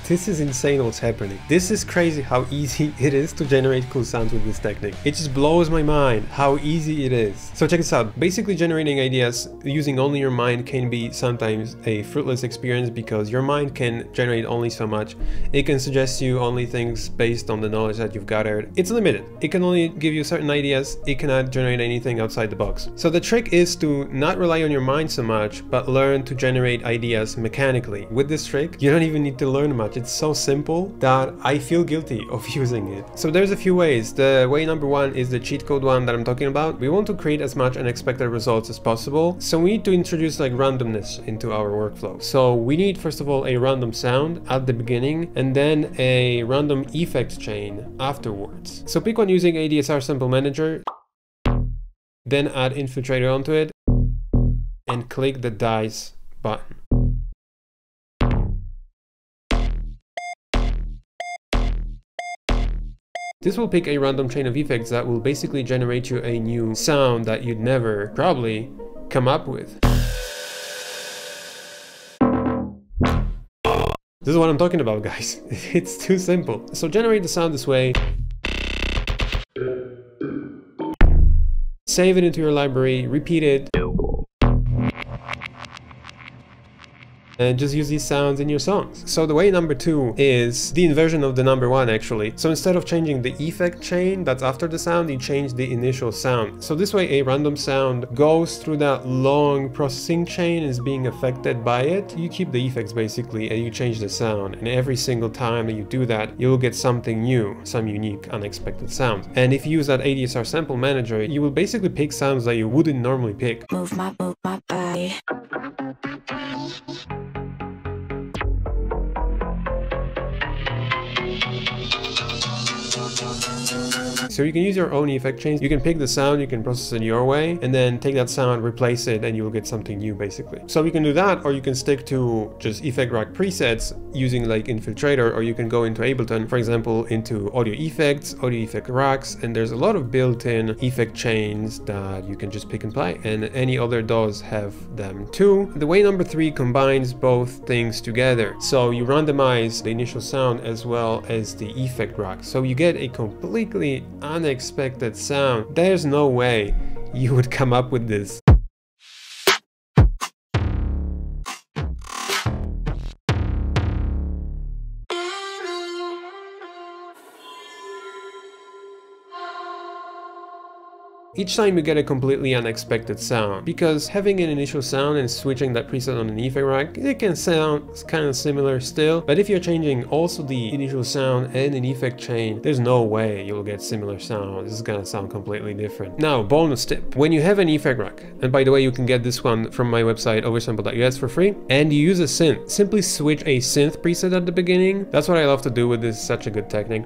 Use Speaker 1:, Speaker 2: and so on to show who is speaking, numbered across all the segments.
Speaker 1: This is insane what's happening. This is crazy how easy it is to generate cool sounds with this technique. It just blows my mind how easy it is. So check this out. Basically generating ideas using only your mind can be sometimes a fruitless experience because your mind can generate only so much. It can suggest you only things based on the knowledge that you've gathered. It's limited. It can only give you certain ideas. It cannot generate anything outside the box. So the trick is to not rely on your mind so much, but learn to generate ideas mechanically. With this trick, you don't even need to learn much. It's so simple that I feel guilty of using it. So there's a few ways. The way number one is the cheat code one that I'm talking about. We want to create as much unexpected results as possible. So we need to introduce like randomness into our workflow. So we need first of all a random sound at the beginning and then a random effect chain afterwards. So pick one using ADSR sample manager, then add Infiltrator onto it and click the dice button. This will pick a random chain of effects that will basically generate you a new sound that you'd never probably come up with. This is what I'm talking about, guys. It's too simple. So generate the sound this way. Save it into your library, repeat it. And just use these sounds in your songs. So the way number two is the inversion of the number one actually. So instead of changing the effect chain that's after the sound, you change the initial sound. So this way a random sound goes through that long processing chain and is being affected by it. You keep the effects basically and you change the sound. And every single time that you do that, you'll get something new, some unique, unexpected sound. And if you use that ADSR sample manager, you will basically pick sounds that you wouldn't normally pick.
Speaker 2: Move my body.
Speaker 1: So you can use your own effect chains. You can pick the sound, you can process it your way, and then take that sound, replace it, and you'll get something new basically. So you can do that, or you can stick to just effect rack presets using like Infiltrator, or you can go into Ableton, for example, into audio effects, audio effect racks, and there's a lot of built-in effect chains that you can just pick and play, and any other DAWs have them too. The way number three combines both things together. So you randomize the initial sound as well as the effect rack. So you get a completely unexpected sound. There's no way you would come up with this. Each time you get a completely unexpected sound, because having an initial sound and switching that preset on an effect rack, it can sound kind of similar still, but if you're changing also the initial sound and an effect chain, there's no way you'll get similar sound. This is gonna sound completely different. Now, bonus tip. When you have an effect rack, and by the way, you can get this one from my website oversample.us for free, and you use a synth, simply switch a synth preset at the beginning. That's what I love to do with this, such a good technique.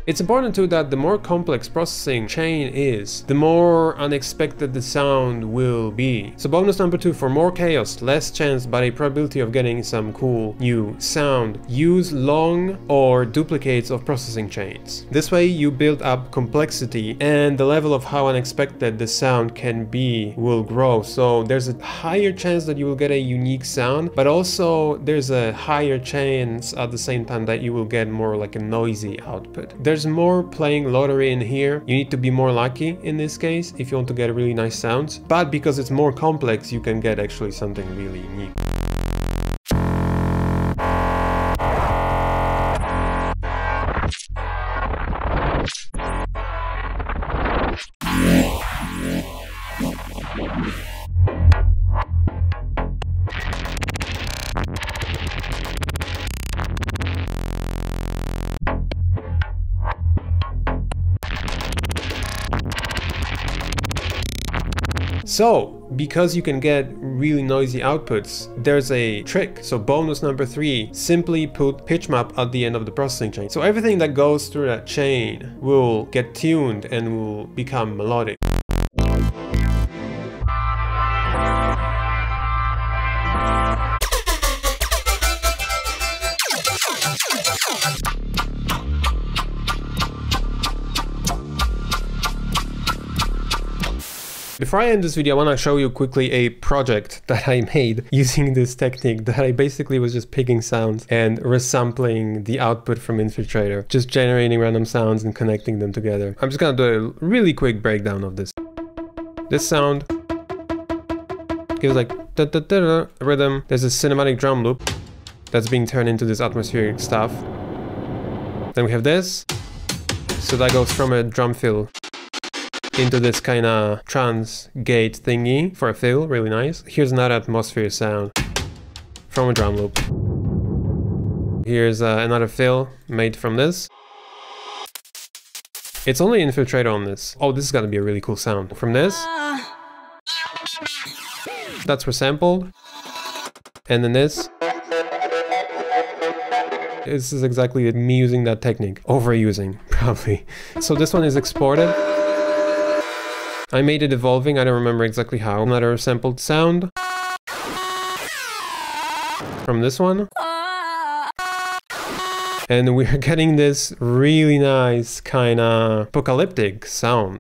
Speaker 1: It's important too that the more complex processing chain is, the more unexpected the sound will be. So bonus number two, for more chaos, less chance but a probability of getting some cool new sound, use long or duplicates of processing chains. This way you build up complexity and the level of how unexpected the sound can be will grow. So there's a higher chance that you will get a unique sound, but also there's a higher chance at the same time that you will get more like a noisy output. There's more playing lottery in here. You need to be more lucky in this case if you want to get really nice sounds, but because it's more complex, you can get actually something really unique. So, because you can get really noisy outputs, there's a trick. So bonus number three, simply put pitch map at the end of the processing chain. So everything that goes through that chain will get tuned and will become melodic. Before I end this video, I want to show you quickly a project that I made using this technique that I basically was just picking sounds and resampling the output from Infiltrator, just generating random sounds and connecting them together. I'm just gonna do a really quick breakdown of this. This sound gives like da da da da rhythm. There's a cinematic drum loop that's being turned into this atmospheric stuff. Then we have this. So that goes from a drum fill into this kind of trance gate thingy for a fill, really nice. Here's another atmosphere sound from a drum loop. Here's another fill made from this. It's only Infiltrator on this. Oh, this is gonna be a really cool sound. From this, that's resampled. And then this is exactly me using that technique. Overusing, probably. So this one is exported. I made it evolving, I don't remember exactly how. Another sampled sound from this one. And we're getting this really nice kind of apocalyptic sound.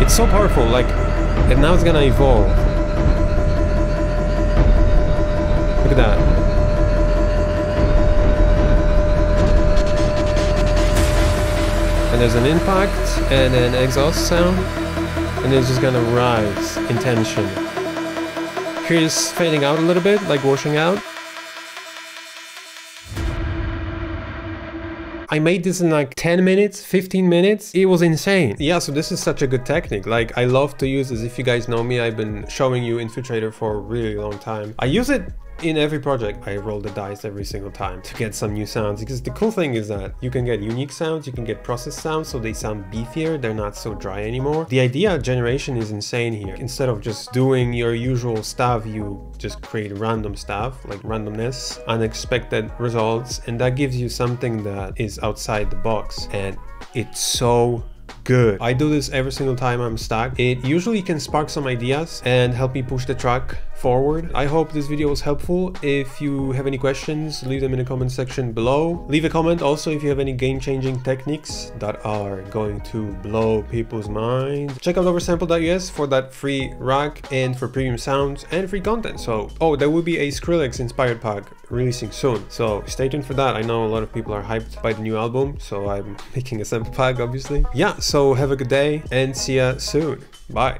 Speaker 1: It's so powerful, like, and now it's gonna evolve. Look at that. And there's an impact and an exhaust sound, and it's just gonna rise in tension. Here's fading out a little bit, like washing out. I made this in like 10 minutes, 15 minutes. It was insane. Yeah, so this is such a good technique. Like, I love to use this. If you guys know me, I've been showing you Infiltrator for a really long time. I use it in every project. I roll the dice every single time to get some new sounds, because the cool thing is that you can get unique sounds, you can get processed sounds, so they sound beefier, they're not so dry anymore. The idea generation is insane here. Instead of just doing your usual stuff, you just create random stuff, like randomness, unexpected results, and that gives you something that is outside the box, and it's so good. I do this every single time I'm stuck. It usually can spark some ideas and help me push the track forward. I hope this video was helpful. If you have any questions, leave them in the comment section below. Leave a comment also if you have any game-changing techniques that are going to blow people's minds. Check out oversample.us for that free rack and for premium sounds and free content. So, oh, there will be a Skrillex inspired pack releasing soon, so stay tuned for that. I know a lot of people are hyped by the new album, so I'm making a sample pack, obviously. Yeah, so have a good day and see ya soon. Bye.